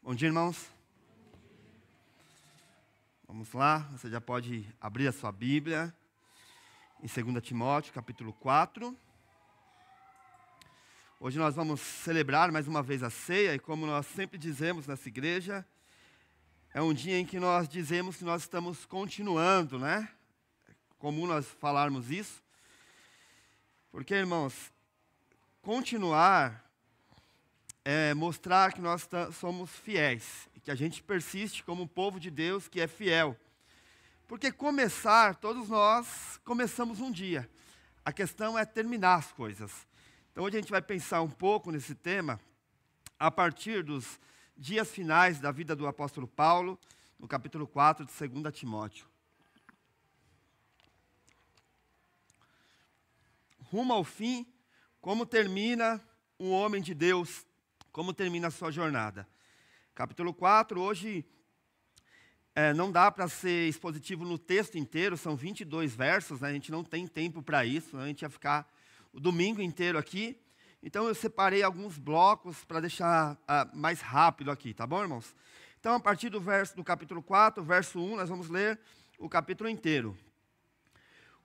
Bom dia, irmãos. Vamos lá, você já pode abrir a sua Bíblia em 2 Timóteo, capítulo 4. Hoje nós vamos celebrar mais uma vez a ceia, e como nós sempre dizemos nessa igreja, é um dia em que nós dizemos que nós estamos continuando, né? É comum nós falarmos isso, porque, irmãos, continuar é mostrar que nós somos fiéis, e que a gente persiste como um povo de Deus que é fiel. Porque começar, todos nós começamos um dia. A questão é terminar as coisas. Então hoje a gente vai pensar um pouco nesse tema, a partir dos dias finais da vida do apóstolo Paulo, no capítulo 4 de 2 Timóteo. Rumo ao fim, como termina um homem de Deus, como termina a sua jornada. Capítulo 4, hoje não dá para ser expositivo no texto inteiro, são 22 versos, né? A gente não tem tempo para isso, né? A gente ia ficar o domingo inteiro aqui. Então eu separei alguns blocos para deixar mais rápido aqui, tá bom, irmãos? Então a partir do capítulo 4, verso 1, nós vamos ler o capítulo inteiro.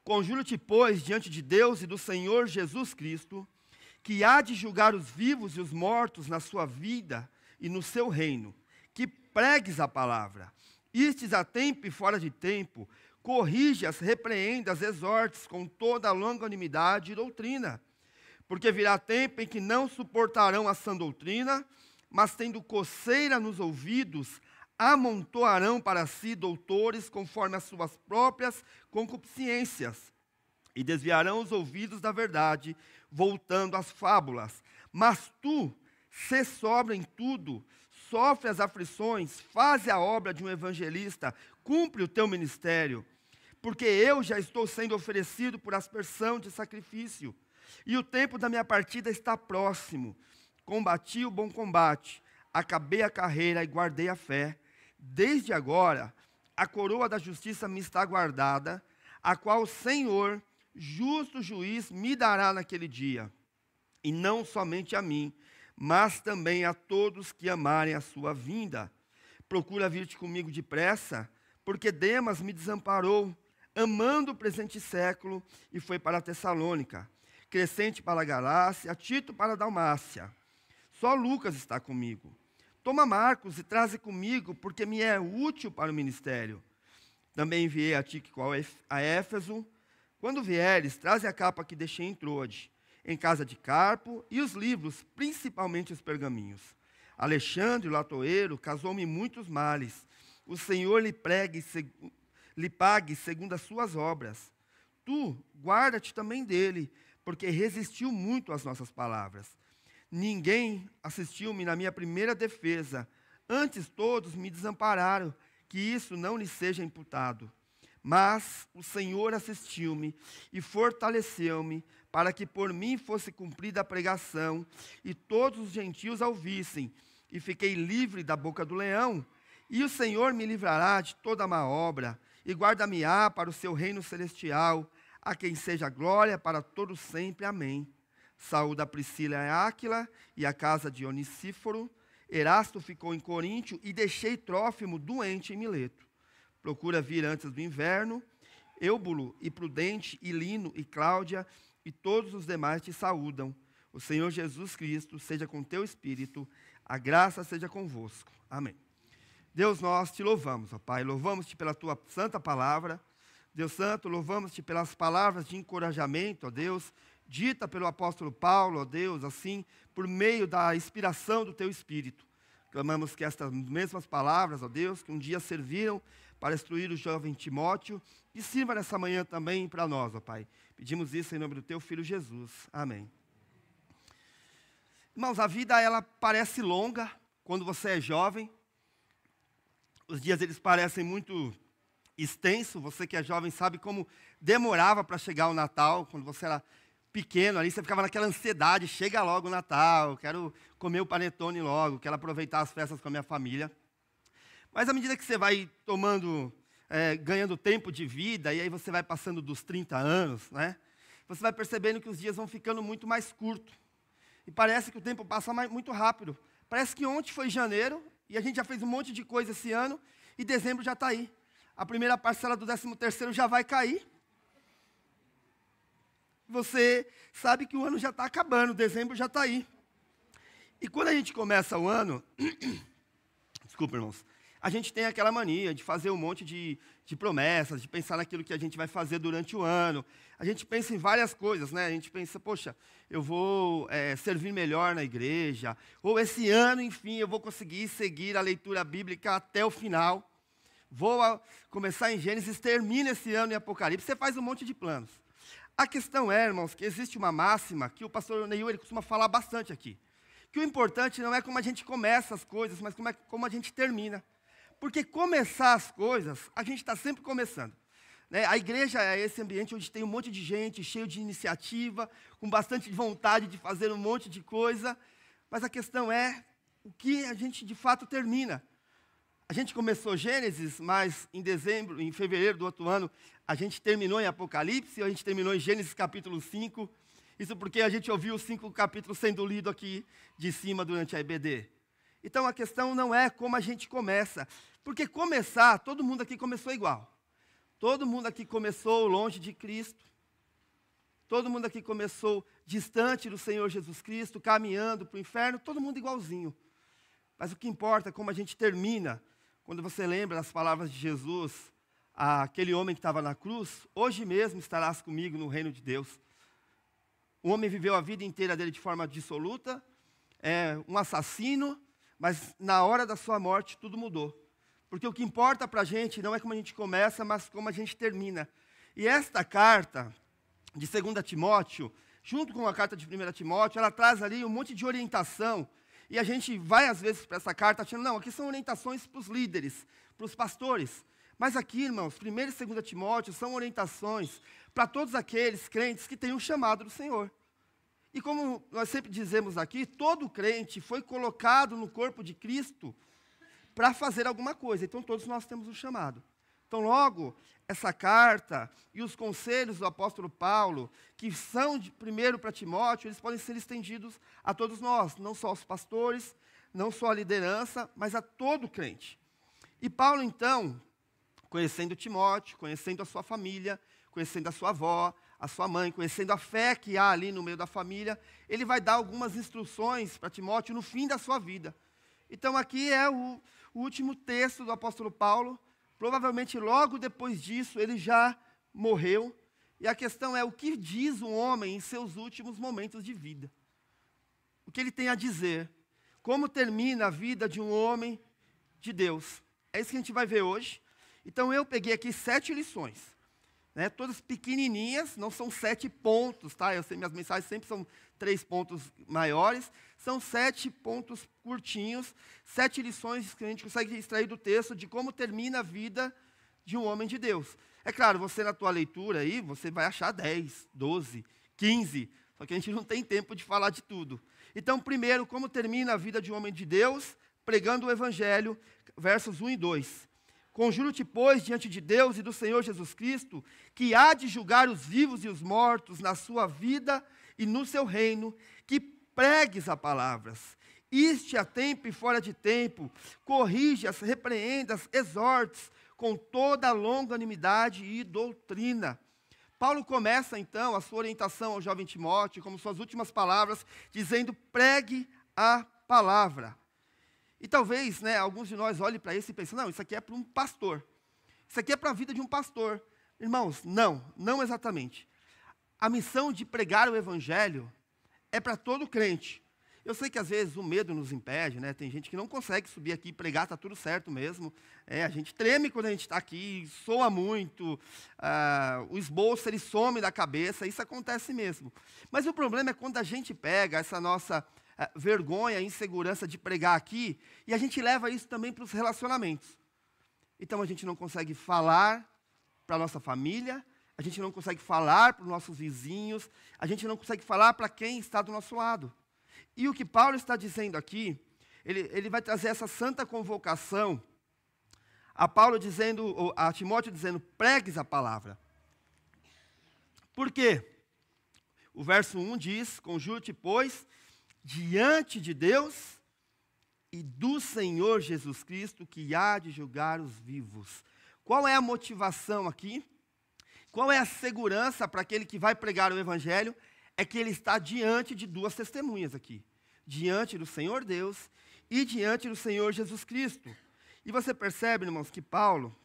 Conjuro-te, pois, diante de Deus e do Senhor Jesus Cristo, que há de julgar os vivos e os mortos na sua vida e no seu reino, que pregues a palavra, istes a tempo e fora de tempo, corrige-as, repreende-as, exortes com toda a longanimidade e doutrina, porque virá tempo em que não suportarão a sã doutrina, mas tendo coceira nos ouvidos, amontoarão para si doutores conforme as suas próprias concupiscências, e desviarão os ouvidos da verdade, voltando às fábulas. Mas tu, sê sóbrio em tudo, sofre as aflições, faze a obra de um evangelista, cumpre o teu ministério, porque eu já estou sendo oferecido por aspersão de sacrifício, e o tempo da minha partida está próximo. Combati o bom combate, acabei a carreira e guardei a fé. Desde agora, a coroa da justiça me está guardada, a qual o Senhor, justo juiz, me dará naquele dia, e não somente a mim, mas também a todos que amarem a sua vinda. Procura vir-te comigo depressa, porque Demas me desamparou, amando o presente século, e foi para a Tessalônica, Crescente para a Galácia, Tito para a Dalmácia. Só Lucas está comigo. Toma Marcos e traze comigo, porque me é útil para o ministério. Também enviei a Tíquico a Éfeso. Quando vieres, traze a capa que deixei em Troade, em casa de Carpo, e os livros, principalmente os pergaminhos. Alexandre, o latoeiro, causou-me muitos males. O Senhor lhe pague segundo as suas obras. Tu, guarda-te também dele, porque resistiu muito às nossas palavras. Ninguém assistiu-me na minha primeira defesa, antes todos me desampararam, que isso não lhe seja imputado. Mas o Senhor assistiu-me e fortaleceu-me, para que por mim fosse cumprida a pregação, e todos os gentios a ouvissem, e fiquei livre da boca do leão. E o Senhor me livrará de toda má obra, e guarda-me-á para o seu reino celestial, a quem seja glória para todos sempre. Amém. Saúda a Priscila e a Áquila, e a casa de Onesíforo. Erasto ficou em Coríntio, e deixei Trófimo doente em Mileto. Procura vir antes do inverno. Eúbulo e Prudente e Lino e Cláudia e todos os demais te saúdam. O Senhor Jesus Cristo seja com teu espírito. A graça seja convosco. Amém. Deus, nós te louvamos, ó Pai. Louvamos-te pela tua santa palavra. Deus Santo, louvamos-te pelas palavras de encorajamento, ó Deus, dita pelo apóstolo Paulo, ó Deus, assim, por meio da inspiração do teu Espírito. Clamamos que estas mesmas palavras, ó Deus, que um dia serviram para instruir o jovem Timóteo, e sirva nessa manhã também para nós, ó Pai. Pedimos isso em nome do teu Filho Jesus. Amém. Irmãos, a vida, ela parece longa quando você é jovem. Os dias, eles parecem muito extensos. Você que é jovem sabe como demorava para chegar o Natal. Quando você era pequeno ali, você ficava naquela ansiedade, chega logo o Natal, quero comer o panetone logo, quero aproveitar as festas com a minha família. Mas à medida que você vai ganhando tempo de vida, e aí você vai passando dos 30 anos, né? Você vai percebendo que os dias vão ficando muito mais curtos. E parece que o tempo passa muito rápido. Parece que ontem foi janeiro, E a gente já fez um monte de coisa esse ano, e dezembro já está aí. A primeira parcela do 13º já vai cair. Você sabe que o ano já está acabando, dezembro já está aí. E quando a gente começa o ano, desculpa, irmãos, a gente tem aquela mania de fazer um monte de promessas, de pensar naquilo que a gente vai fazer durante o ano. A gente pensa em várias coisas, né? A gente pensa, poxa, eu vou servir melhor na igreja, ou esse ano, enfim, eu vou conseguir seguir a leitura bíblica até o final. Vou começar em Gênesis, termina esse ano em Apocalipse. Você faz um monte de planos. A questão é, irmãos, que existe uma máxima que o pastor Neil ele costuma falar bastante aqui. Que o importante não é como a gente começa as coisas, mas como a gente termina. Porque começar as coisas, a gente está sempre começando. Né? A igreja é esse ambiente onde tem um monte de gente, cheio de iniciativa, com bastante vontade de fazer um monte de coisa. Mas a questão é o que a gente de fato termina. A gente começou Gênesis, mas em fevereiro do outro ano, a gente terminou em Apocalipse, a gente terminou em Gênesis capítulo 5. Isso porque a gente ouviu os 5 capítulos sendo lidos aqui de cima durante a EBD. Então a questão não é como a gente começa, porque começar, todo mundo aqui começou igual. Todo mundo aqui começou longe de Cristo. Todo mundo aqui começou distante do Senhor Jesus Cristo, caminhando para o inferno, todo mundo igualzinho. Mas o que importa é como a gente termina. Quando você lembra das palavras de Jesus, aquele homem que estava na cruz, hoje mesmo estarás comigo no reino de Deus. O homem viveu a vida inteira dele de forma dissoluta, um assassino, mas na hora da sua morte tudo mudou. Porque o que importa para a gente não é como a gente começa, mas como a gente termina. E esta carta de 2 Timóteo, junto com a carta de 1 Timóteo, ela traz ali um monte de orientação. E a gente vai, às vezes, para essa carta achando, não, aqui são orientações para os líderes, para os pastores. Mas aqui, irmãos, 1 e 2 Timóteo são orientações para todos aqueles crentes que têm um chamado do Senhor. E como nós sempre dizemos aqui, todo crente foi colocado no corpo de Cristo para fazer alguma coisa. Então, todos nós temos um chamado. Então, logo, essa carta e os conselhos do apóstolo Paulo, que são primeiro para Timóteo, eles podem ser estendidos a todos nós, não só aos pastores, não só à liderança, mas a todo crente. E Paulo, então, conhecendo Timóteo, conhecendo a sua família, conhecendo a sua avó, a sua mãe, conhecendo a fé que há ali no meio da família, ele vai dar algumas instruções para Timóteo no fim da sua vida. Então, aqui é o último texto do apóstolo Paulo. Provavelmente, logo depois disso, ele já morreu. E a questão é, o que diz um homem em seus últimos momentos de vida? O que ele tem a dizer? Como termina a vida de um homem de Deus? É isso que a gente vai ver hoje. Então, eu peguei aqui 7 lições. Né, todas pequenininhas, não são 7 pontos, tá? Eu sei, minhas mensagens sempre são 3 pontos maiores, são 7 pontos curtinhos, 7 lições que a gente consegue extrair do texto de como termina a vida de um homem de Deus. É claro, você na tua leitura aí, você vai achar 10, 12, 15, só que a gente não tem tempo de falar de tudo. Então, primeiro, como termina a vida de um homem de Deus? Pregando o Evangelho, versos 1 e 2. Conjuro-te, pois, diante de Deus e do Senhor Jesus Cristo, que há de julgar os vivos e os mortos na sua vida e no seu reino, que pregues a palavras, iste a tempo e fora de tempo, corrige-as, repreendas, exortes, com toda a longanimidade e doutrina. Paulo começa, então, a sua orientação ao jovem Timóteo, como suas últimas palavras, dizendo, pregue a palavra. E talvez, né, alguns de nós olhem para isso e pensem, não, isso aqui é para um pastor. Isso aqui é para a vida de um pastor. Irmãos, não exatamente. A missão de pregar o Evangelho é para todo crente. Eu sei que às vezes o medo nos impede, né? Tem gente que não consegue subir aqui e pregar, está tudo certo mesmo. A gente treme quando a gente está aqui, soa muito, o esboço ele some da cabeça, isso acontece mesmo. Mas o problema é quando a gente pega essa nossa vergonha, insegurança de pregar aqui, e a gente leva isso também para os relacionamentos. Então a gente não consegue falar para a nossa família, a gente não consegue falar para os nossos vizinhos, a gente não consegue falar para quem está do nosso lado. E o que Paulo está dizendo aqui, ele vai trazer essa santa convocação a Paulo dizendo, a Timóteo dizendo, pregues a palavra. Por quê? O verso 1 diz, conjuro-te, pois, diante de Deus e do Senhor Jesus Cristo, que há de julgar os vivos. Qual é a motivação aqui? Qual é a segurança para aquele que vai pregar o Evangelho? É que ele está diante de duas testemunhas aqui. Diante do Senhor Deus e diante do Senhor Jesus Cristo. E você percebe, irmãos, que Paulo,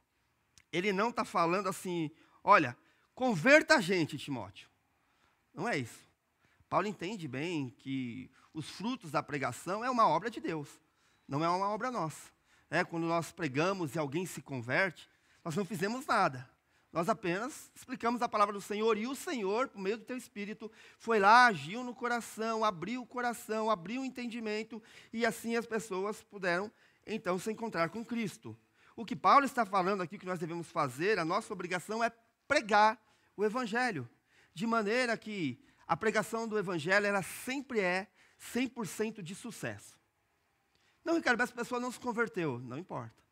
ele não está falando assim, olha, converta a gente, Timóteo. Não é isso. Paulo entende bem que os frutos da pregação é uma obra de Deus, não é uma obra nossa. Quando nós pregamos e alguém se converte, nós não fizemos nada. Nós apenas explicamos a palavra do Senhor e o Senhor, por meio do teu Espírito, foi lá, agiu no coração, abriu o entendimento e assim as pessoas puderam então se encontrar com Cristo. O que Paulo está falando aqui que nós devemos fazer, a nossa obrigação é pregar o Evangelho, de maneira que a pregação do Evangelho ela sempre é 100% de sucesso. Não, Ricardo, essa pessoa não se converteu, não importa.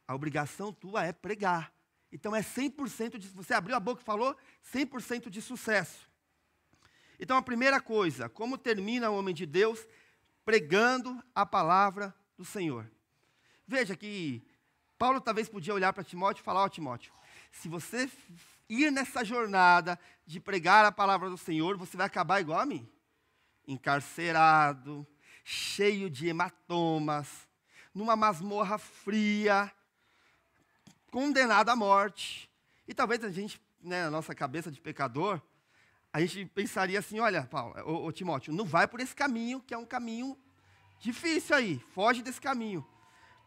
A obrigação tua é pregar. Então é 100% de, você abriu a boca e falou, 100% de sucesso. Então a primeira coisa, como termina o homem de Deus? Pregando a palavra do Senhor. Veja que Paulo talvez podia olhar para Timóteo e falar, ó Timóteo, se você ir nessa jornada de pregar a palavra do Senhor, você vai acabar igual a mim. Encarcerado, cheio de hematomas, numa masmorra fria, condenado à morte. E talvez a gente, na nossa cabeça de pecador, a gente pensaria assim, olha, Paulo, ô Timóteo, não vai por esse caminho, que é um caminho difícil aí, foge desse caminho.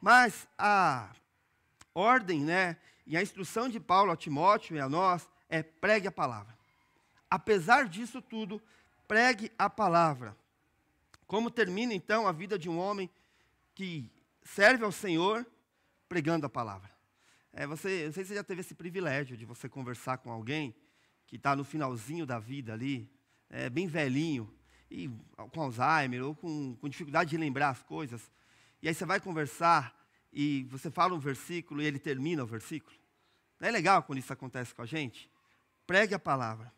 Mas a ordem, e a instrução de Paulo a Timóteo e a nós é pregue a palavra. Apesar disso tudo, pregue a palavra. Como termina então a vida de um homem que serve ao Senhor pregando a palavra? Não sei se você já teve esse privilégio de você conversar com alguém que está no finalzinho da vida ali, bem velhinho, e com Alzheimer ou com dificuldade de lembrar as coisas. E aí você vai conversar e você fala um versículo e ele termina o versículo. Não é legal quando isso acontece com a gente? Pregue a palavra.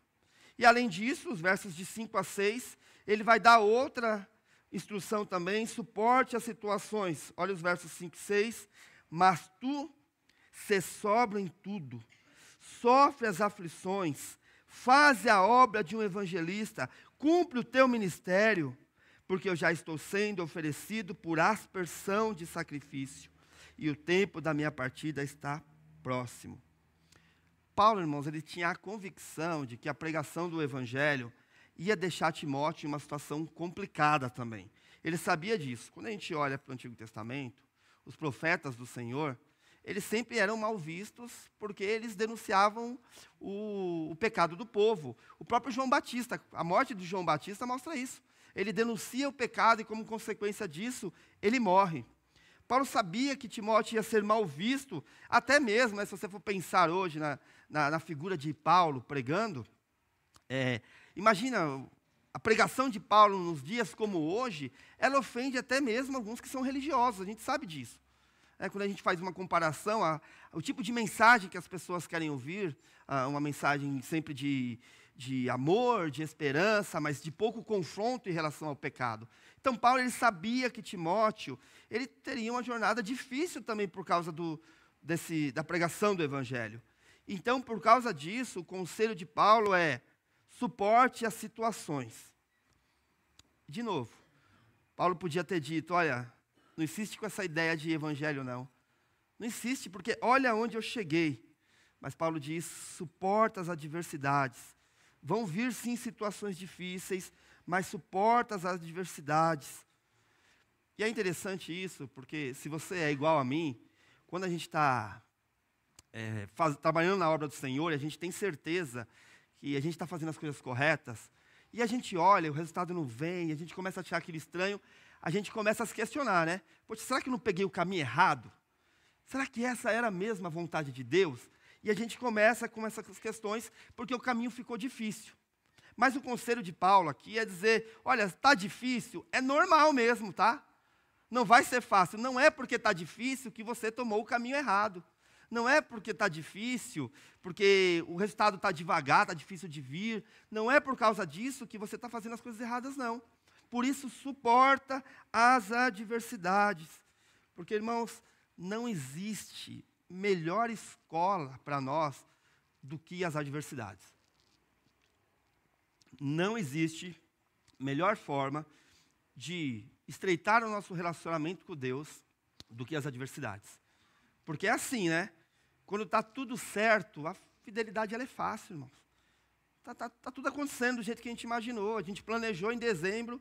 E além disso, os versos de 5 a 6, ele vai dar outra instrução também, suporte as situações. Olha os versos 5 e 6. Mas tu se sobra em tudo, sofre as aflições, faze a obra de um evangelista, cumpre o teu ministério, porque eu já estou sendo oferecido por aspersão de sacrifício, e o tempo da minha partida está próximo. Paulo, irmãos, ele tinha a convicção de que a pregação do evangelho ia deixar Timóteo em uma situação complicada também. Ele sabia disso. Quando a gente olha para o Antigo Testamento, os profetas do Senhor, eles sempre eram mal vistos porque eles denunciavam o pecado do povo. O próprio João Batista, a morte de João Batista mostra isso. Ele denuncia o pecado e, como consequência disso, ele morre. Paulo sabia que Timóteo ia ser mal visto, até mesmo, se você for pensar hoje na figura de Paulo pregando, imagina, a pregação de Paulo nos dias como hoje, ela ofende até mesmo alguns que são religiosos, a gente sabe disso. Quando a gente faz uma comparação, o tipo de mensagem que as pessoas querem ouvir, uma mensagem sempre de amor, de esperança, mas de pouco confronto em relação ao pecado. Então, Paulo ele sabia que Timóteo ele teria uma jornada difícil também por causa da pregação do Evangelho. Então, por causa disso, o conselho de Paulo é suporte as situações. De novo, Paulo podia ter dito, olha, não insiste com essa ideia de evangelho, não. Não insiste, porque olha onde eu cheguei. Mas Paulo diz, suporta as adversidades. Vão vir, sim, situações difíceis, mas suporta as adversidades. E é interessante isso, porque se você é igual a mim, quando a gente está trabalhando na obra do Senhor, a gente tem certeza que a gente está fazendo as coisas corretas, e a gente olha, o resultado não vem, e a gente começa a achar aquilo estranho, a gente começa a se questionar, né? Poxa, será que eu não peguei o caminho errado? Será que essa era mesmo a vontade de Deus? E a gente começa com essas questões, porque o caminho ficou difícil. Mas o conselho de Paulo aqui é dizer, olha, está difícil, é normal mesmo, tá? Não vai ser fácil, não é porque está difícil que você tomou o caminho errado. Não é porque está difícil, porque o resultado está devagar, está difícil de vir. Não é por causa disso que você está fazendo as coisas erradas, não. por isso suporta as adversidades. Porque, irmãos, não existe melhor escola para nós do que as adversidades. Não existe melhor forma de estreitar o nosso relacionamento com Deus do que as adversidades. Porque é assim, né? Quando está tudo certo, a fidelidade ela é fácil, irmãos. Tá tudo acontecendo do jeito que a gente imaginou. A gente planejou em dezembro,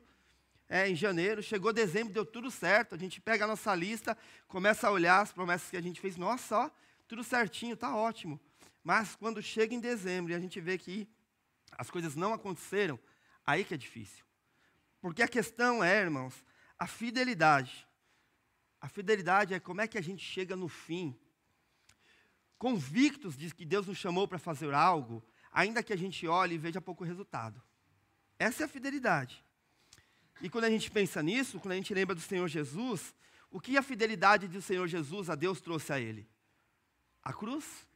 em janeiro, chegou dezembro, deu tudo certo. A gente pega a nossa lista, começa a olhar as promessas que a gente fez. Nossa, ó, tudo certinho, tá ótimo. Mas quando chega em dezembro e a gente vê que as coisas não aconteceram, aí que é difícil. Porque a questão é, irmãos, a fidelidade. A fidelidade é como é que a gente chega no fim, convictos de que Deus nos chamou para fazer algo, ainda que a gente olhe e veja pouco resultado. Essa é a fidelidade. E quando a gente pensa nisso, quando a gente lembra do Senhor Jesus, o que a fidelidade do Senhor Jesus a Deus trouxe a Ele? A cruz,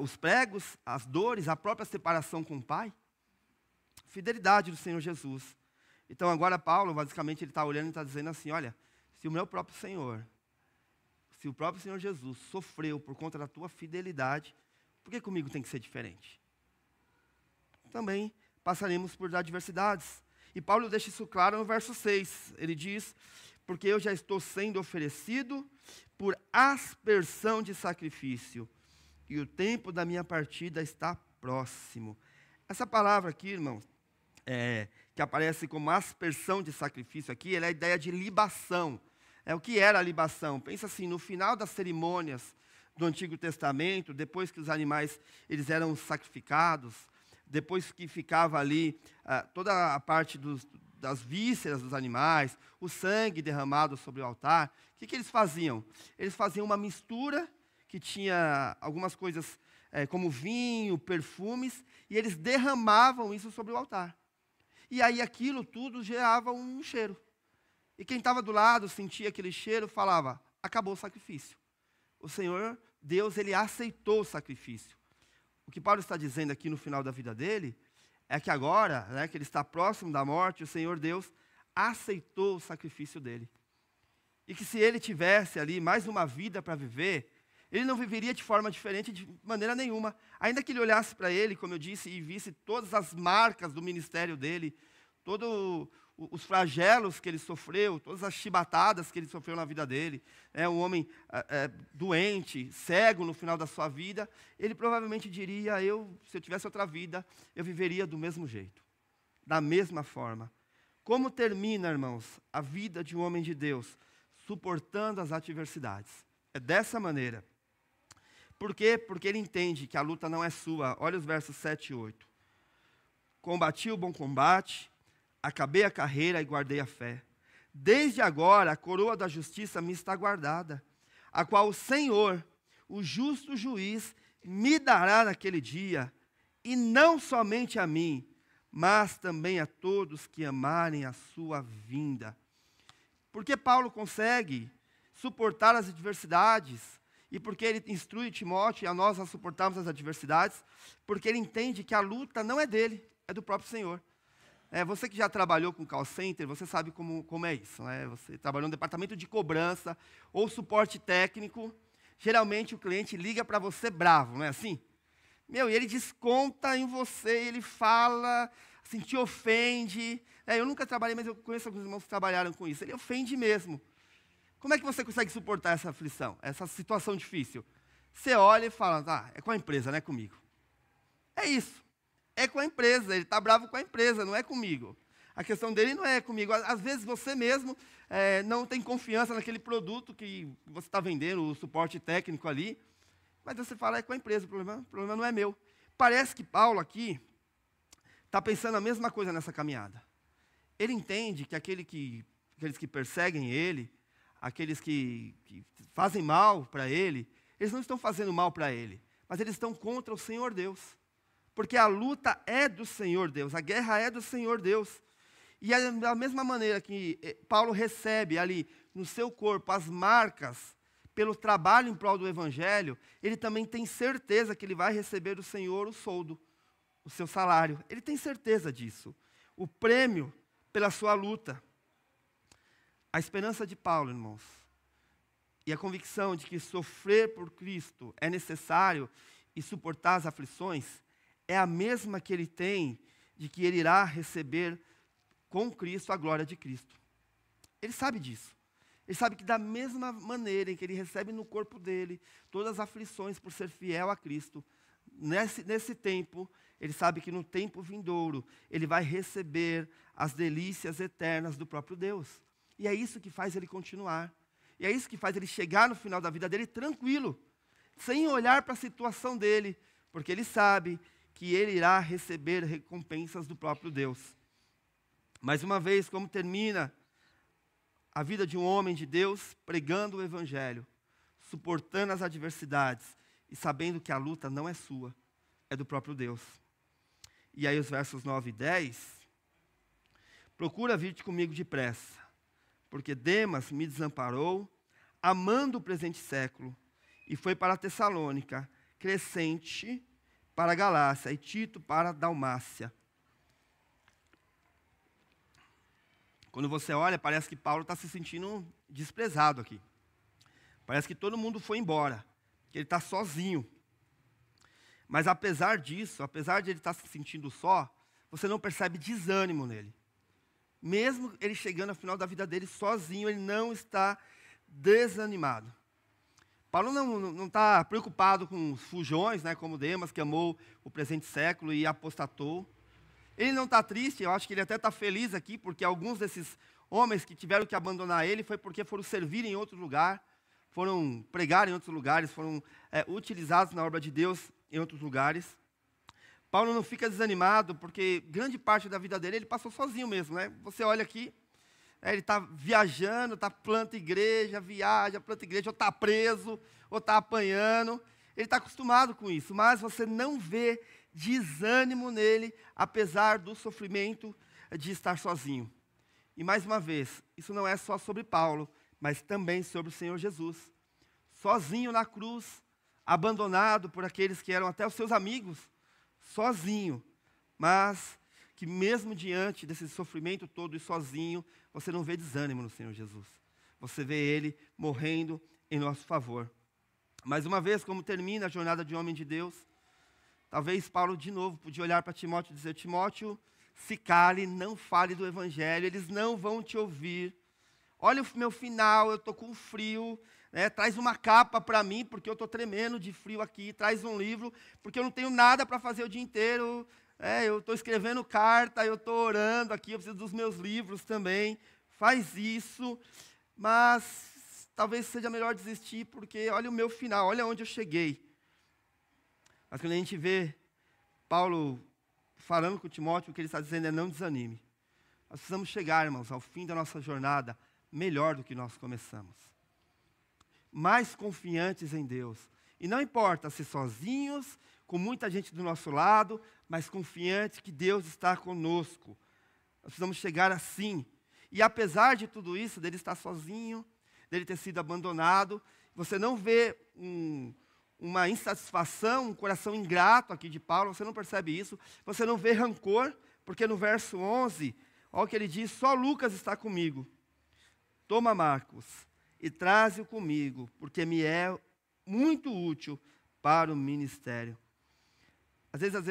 os pregos, as dores, a própria separação com o Pai. Fidelidade do Senhor Jesus. Então agora Paulo, basicamente, ele está olhando e está dizendo assim, olha, se o meu próprio Senhor, se o próprio Senhor Jesus sofreu por conta da tua fidelidade, por que comigo tem que ser diferente? Também passaremos por adversidades. E Paulo deixa isso claro no verso 6. Ele diz, porque eu já estou sendo oferecido por aspersão de sacrifício, e o tempo da minha partida está próximo. Essa palavra aqui, irmãos, que aparece como aspersão de sacrifício aqui, ela é a ideia de libação. O que era a libação? Pensa assim, no final das cerimônias do Antigo Testamento, depois que os animais eles eram sacrificados, depois que ficava ali toda a parte das vísceras dos animais, o sangue derramado sobre o altar, o que eles faziam? Eles faziam uma mistura que tinha algumas coisas como vinho, perfumes, e eles derramavam isso sobre o altar. E aí aquilo tudo gerava um cheiro. E quem estava do lado sentia aquele cheiro, falava, acabou o sacrifício. O Senhor, Deus, Ele aceitou o sacrifício. O que Paulo está dizendo aqui no final da vida dele, é que agora, né, que ele está próximo da morte, o Senhor Deus aceitou o sacrifício dele. E que se ele tivesse ali mais uma vida para viver, ele não viveria de forma diferente de maneira nenhuma. Ainda que ele olhasse para ele, como eu disse, e visse todas as marcas do ministério dele, todos os flagelos que ele sofreu, todas as chibatadas que ele sofreu na vida dele, um homem doente, cego no final da sua vida, ele provavelmente diria, se eu tivesse outra vida, eu viveria do mesmo jeito, da mesma forma. Como termina, irmãos, a vida de um homem de Deus? Suportando as adversidades. É dessa maneira. Por quê? Porque ele entende que a luta não é sua. Olha os versos 7 e 8. Combati o bom combate, acabei a carreira e guardei a fé. Desde agora a coroa da justiça me está guardada, a qual o Senhor, o justo juiz, me dará naquele dia, e não somente a mim, mas também a todos que amarem a sua vinda. Porque Paulo consegue suportar as adversidades, e porque ele instrui Timóteo e a nós a suportarmos as adversidades, porque ele entende que a luta não é dele, é do próprio Senhor. Você que já trabalhou com call center, você sabe como é isso, né? Você trabalhou no departamento de cobrança ou suporte técnico, geralmente o cliente liga para você bravo, não é assim? E ele desconta em você, ele fala, assim, te ofende. Eu nunca trabalhei, mas eu conheço alguns irmãos que trabalharam com isso. Ele ofende mesmo. Como é que você consegue suportar essa aflição, essa situação difícil? Você olha e fala, é com a empresa, não é comigo. É isso. É com a empresa, ele está bravo com a empresa, não é comigo. A questão dele não é comigo. Às vezes você mesmo não tem confiança naquele produto que você está vendendo, o suporte técnico ali, mas você fala, é com a empresa, o problema não é meu. Parece que Paulo aqui está pensando a mesma coisa nessa caminhada. Ele entende que aqueles que perseguem ele, aqueles que fazem mal para ele, eles não estão fazendo mal para ele, mas eles estão contra o Senhor Deus. Porque a luta é do Senhor Deus, a guerra é do Senhor Deus. E da mesma maneira que Paulo recebe ali no seu corpo as marcas pelo trabalho em prol do Evangelho, ele também tem certeza que ele vai receber do Senhor o soldo, o seu salário. Ele tem certeza disso. o prêmio pela sua luta. A esperança de Paulo, irmãos, e a convicção de que sofrer por Cristo é necessário e suportar as aflições, é a mesma que ele tem de que ele irá receber com Cristo a glória de Cristo. Ele sabe disso. Ele sabe que da mesma maneira em que ele recebe no corpo dele todas as aflições por ser fiel a Cristo, nesse tempo, ele sabe que no tempo vindouro, ele vai receber as delícias eternas do próprio Deus. E é isso que faz ele continuar. E é isso que faz ele chegar no final da vida dele tranquilo, sem olhar para a situação dele, porque ele sabe que ele irá receber recompensas do próprio Deus. Mais uma vez, como termina a vida de um homem de Deus pregando o Evangelho, suportando as adversidades e sabendo que a luta não é sua, é do próprio Deus. E aí os versos 9 e 10, procura vir-te comigo depressa, porque Demas me desamparou, amando o presente século, e foi para Tessalônica, Crescente para a Galácia, e Tito para a Dalmácia. Quando você olha, parece que Paulo está se sentindo desprezado aqui. Parece que todo mundo foi embora, que ele está sozinho. Mas apesar disso, apesar de ele estar se sentindo só, você não percebe desânimo nele. Mesmo ele chegando ao final da vida dele sozinho, ele não está desanimado. Paulo não está preocupado com os fujões, né, como Demas, que amou o presente século e apostatou. Ele não está triste, eu acho que ele até está feliz aqui, porque alguns desses homens que tiveram que abandonar ele foi porque foram servir em outro lugar, foram pregar em outros lugares, foram utilizados na obra de Deus em outros lugares. Paulo não fica desanimado, porque grande parte da vida dele ele passou sozinho mesmo, né? Você olha aqui, ele está viajando, planta igreja, viaja, planta igreja, ou está preso, ou está apanhando. Ele está acostumado com isso, mas você não vê desânimo nele, apesar do sofrimento de estar sozinho. E mais uma vez, isso não é só sobre Paulo, mas também sobre o Senhor Jesus. Sozinho na cruz, abandonado por aqueles que eram até os seus amigos, sozinho, mas que mesmo diante desse sofrimento todo e sozinho, você não vê desânimo no Senhor Jesus. Você vê Ele morrendo em nosso favor. Mais uma vez, como termina a jornada de homem de Deus, talvez Paulo de novo podia olhar para Timóteo e dizer: Timóteo, se cale, não fale do Evangelho, eles não vão te ouvir. Olha o meu final, eu estou com frio, né? Traz uma capa para mim, porque eu estou tremendo de frio aqui. Traz um livro, porque eu não tenho nada para fazer o dia inteiro. Eu estou escrevendo carta, eu estou orando aqui, eu preciso dos meus livros também. Faz isso, mas talvez seja melhor desistir, porque olha o meu final, olha onde eu cheguei. Mas quando a gente vê Paulo falando com Timóteo, o que ele está dizendo é: não desanime. Nós precisamos chegar, irmãos, ao fim da nossa jornada melhor do que nós começamos. Mais confiantes em Deus. E não importa se sozinhos, com muita gente do nosso lado, mas confiantes que Deus está conosco. Nós precisamos chegar assim. E apesar de tudo isso, dele estar sozinho, dele ter sido abandonado, você não vê uma insatisfação, um coração ingrato aqui de Paulo, você não percebe isso. Você não vê rancor, porque no verso 11, olha o que ele diz: só Lucas está comigo. Toma Marcos e traze-o comigo, porque me é muito útil para o ministério. Às vezes,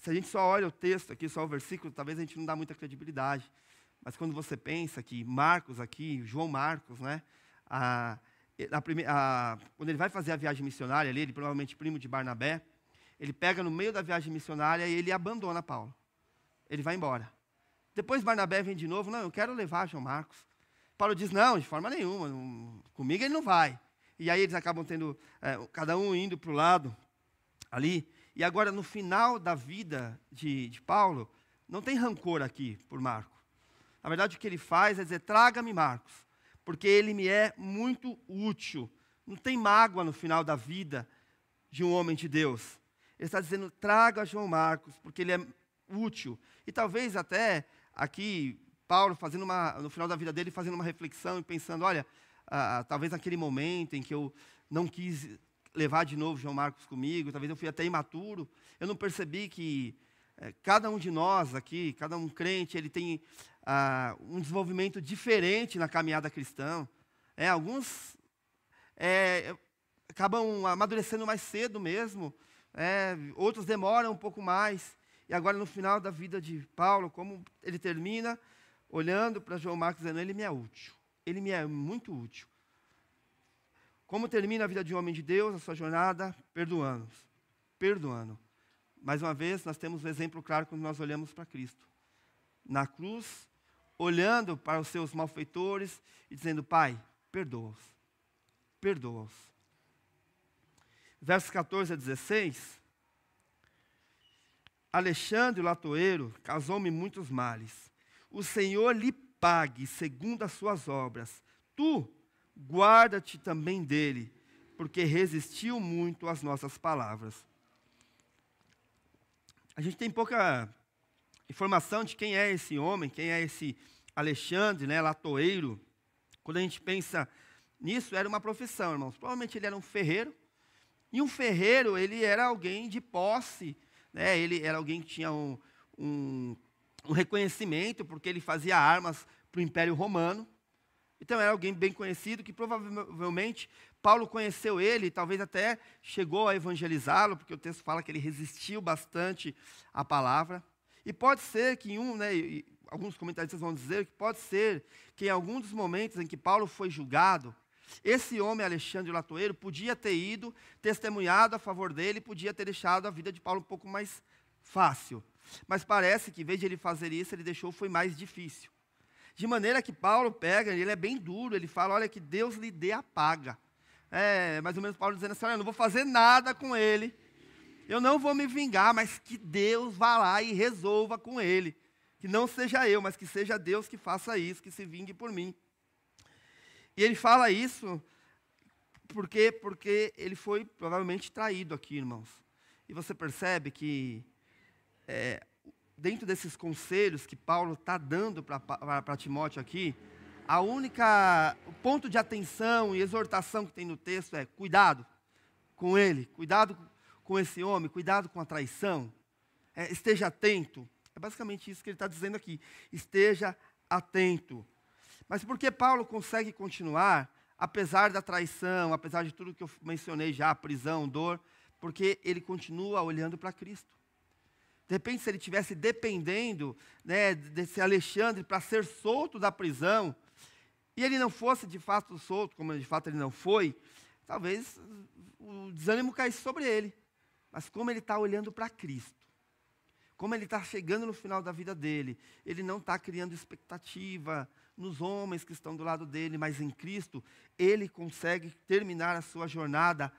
se a gente só olha o texto aqui, só o versículo, talvez a gente não dá muita credibilidade. Mas quando você pensa que Marcos aqui, João Marcos, né, quando ele vai fazer a viagem missionária ali, ele provavelmente primo de Barnabé, ele pega no meio da viagem missionária e ele abandona Paulo. Ele vai embora. Depois Barnabé vem de novo: não, eu quero levar João Marcos. Paulo diz: não, de forma nenhuma, comigo ele não vai. E aí eles acabam tendo, cada um indo para o lado ali. E agora, no final da vida de Paulo, não tem rancor aqui por Marcos. Na verdade, o que ele faz é dizer: traga-me Marcos, porque ele me é muito útil. Não tem mágoa no final da vida de um homem de Deus. Ele está dizendo: traga João Marcos, porque ele é útil. E talvez até aqui, Paulo, no final da vida dele, fazendo uma reflexão e pensando: olha, talvez naquele momento em que eu não quis levar de novo João Marcos comigo, talvez eu fui até imaturo, eu não percebi que Cada um de nós aqui, cada um crente, ele tem um desenvolvimento diferente na caminhada cristã. Alguns acabam amadurecendo mais cedo mesmo, outros demoram um pouco mais. E agora, no final da vida de Paulo, como ele termina, olhando para João Marcos, dizendo, ele me é útil, ele me é muito útil. Como termina a vida de um homem de Deus, a sua jornada? Perdoando. Mais uma vez, nós temos um exemplo claro quando nós olhamos para Cristo. Na cruz, olhando para os seus malfeitores e dizendo, Pai, perdoa-os. Perdoa-os. Versos 14 a 16. Alexandre, o latoeiro, causou-me muitos males. O Senhor lhe pague segundo as suas obras. Tu, guarda-te também dele, porque resistiu muito às nossas palavras. A gente tem pouca informação de quem é esse homem, quem é esse Alexandre, latoeiro. Quando a gente pensa nisso, era uma profissão, irmãos. Provavelmente ele era um ferreiro. E um ferreiro, ele era alguém de posse, ele era alguém que tinha um reconhecimento, porque ele fazia armas para o Império Romano. Então era alguém bem conhecido, que provavelmente Paulo conheceu ele, talvez até chegou a evangelizá-lo, porque o texto fala que ele resistiu bastante à palavra. E pode ser que alguns comentaristas vão dizer que pode ser que em algum dos momentos em que Paulo foi julgado, esse homem, Alexandre o latoeiro, podia ter ido, testemunhado a favor dele, podia ter deixado a vida de Paulo um pouco mais fácil. Mas parece que, em vez de ele fazer isso, ele deixou, foi mais difícil. De maneira que Paulo pega, ele é bem duro, ele fala, olha, que Deus lhe dê a paga. Mais ou menos Paulo dizendo assim, olha, eu não vou fazer nada com ele, eu não vou me vingar, mas que Deus vá lá e resolva com ele. Que não seja eu, mas que seja Deus que faça isso, que se vingue por mim. E ele fala isso porque ele foi provavelmente traído aqui, irmãos. E você percebe que dentro desses conselhos que Paulo está dando para Timóteo aqui, o ponto de atenção e exortação que tem no texto é cuidado com ele, cuidado com esse homem, cuidado com a traição, esteja atento. É basicamente isso que ele está dizendo aqui, esteja atento. Mas por que Paulo consegue continuar, apesar da traição, apesar de tudo que eu mencionei já, prisão, dor? Porque ele continua olhando para Cristo. De repente, se ele estivesse dependendo desse Alexandre para ser solto da prisão, e ele não fosse de fato solto, como de fato ele não foi, talvez o desânimo caísse sobre ele. Mas como ele está olhando para Cristo, como ele está chegando no final da vida dele, ele não está criando expectativa nos homens que estão do lado dele, mas em Cristo, ele consegue terminar a sua jornada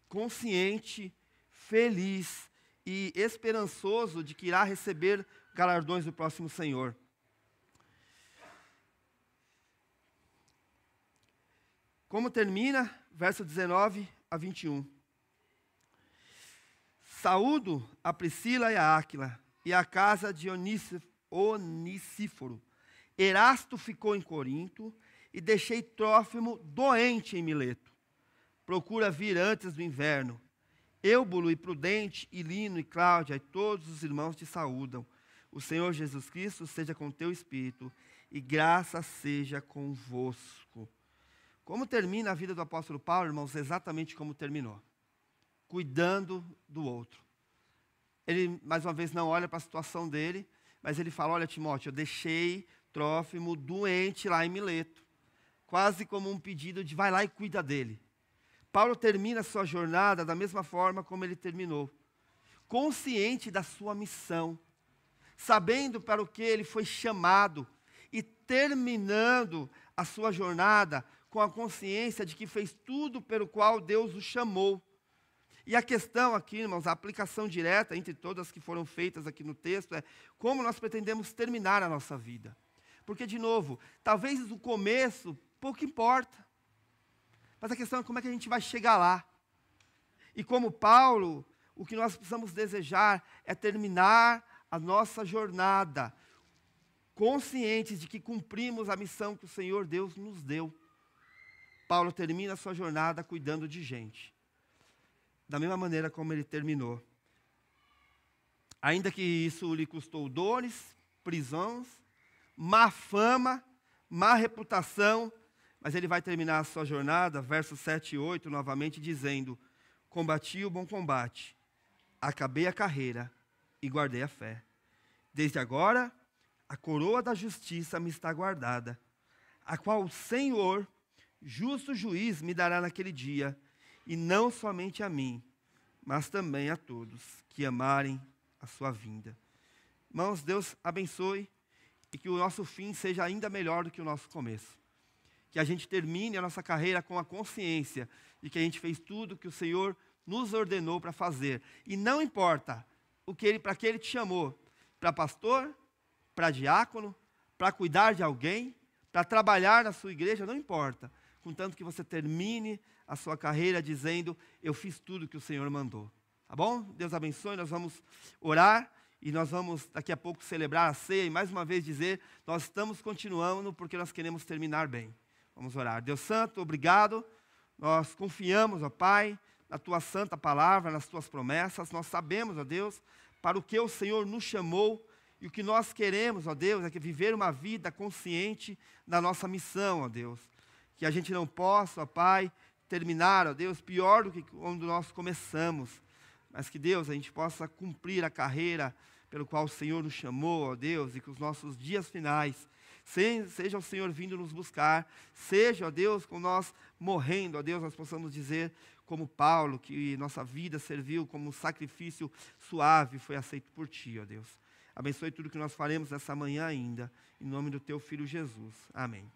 consciente, feliz e esperançoso de que irá receber galardões do próximo Senhor. Como termina? Verso 19 a 21. Saúdo a Priscila e a Áquila, e a casa de Onísiforo. Erasto ficou em Corinto, e deixei Trófimo doente em Mileto. Procura vir antes do inverno. Eubulo e Prudente, e Lino e Cláudia, e todos os irmãos te saúdam. O Senhor Jesus Cristo seja com teu espírito, e graça seja convosco. Como termina a vida do apóstolo Paulo, irmãos? Exatamente como terminou. Cuidando do outro. Ele, mais uma vez, não olha para a situação dele, mas ele fala, olha, Timóteo, eu deixei Trófimo doente lá em Mileto. Quase como um pedido de vai lá e cuida dele. Paulo termina a sua jornada da mesma forma como ele terminou. Consciente da sua missão. Sabendo para o que ele foi chamado. E terminando a sua jornada com a consciência de que fez tudo pelo qual Deus o chamou. E a questão aqui, irmãos, a aplicação direta entre todas que foram feitas aqui no texto é como nós pretendemos terminar a nossa vida. Porque, de novo, talvez o começo pouco importa. Mas a questão é como é que a gente vai chegar lá. E como Paulo, o que nós precisamos desejar é terminar a nossa jornada conscientes de que cumprimos a missão que o Senhor Deus nos deu. Paulo termina a sua jornada cuidando de gente. Da mesma maneira como ele terminou. ainda que isso lhe custou dores, prisões, má fama, má reputação, mas ele vai terminar a sua jornada, versos 7 e 8, novamente dizendo: combati o bom combate, acabei a carreira e guardei a fé. Desde agora, a coroa da justiça me está guardada, a qual o Senhor, justo juiz, me dará naquele dia, e não somente a mim, mas também a todos que amarem a sua vinda. Irmãos, Deus abençoe e que o nosso fim seja ainda melhor do que o nosso começo. Que a gente termine a nossa carreira com a consciência de que a gente fez tudo que o Senhor nos ordenou para fazer. E não importa para que Ele te chamou, para pastor, para diácono, para cuidar de alguém, para trabalhar na sua igreja, não importa. Contanto que você termine a sua carreira dizendo: eu fiz tudo que o Senhor mandou. Tá bom? Deus abençoe, nós vamos orar e nós vamos daqui a pouco celebrar a ceia e mais uma vez dizer: nós estamos continuando porque nós queremos terminar bem. Vamos orar. Deus Santo, obrigado. Nós confiamos, ó Pai, na Tua santa palavra, nas Tuas promessas. Nós sabemos, ó Deus, para o que o Senhor nos chamou. E o que nós queremos, ó Deus, é que viver uma vida consciente da nossa missão, ó Deus. Que a gente não possa, ó Pai, terminar, ó Deus, pior do que quando nós começamos. Mas que, Deus, a gente possa cumprir a carreira pelo qual o Senhor nos chamou, ó Deus, e que os nossos dias finais seja o Senhor vindo nos buscar, seja, ó Deus, com nós morrendo, ó Deus, nós possamos dizer, como Paulo, que nossa vida serviu como um sacrifício suave, foi aceito por Ti, ó Deus. Abençoe tudo que nós faremos nessa manhã ainda, em nome do Teu Filho Jesus. Amém.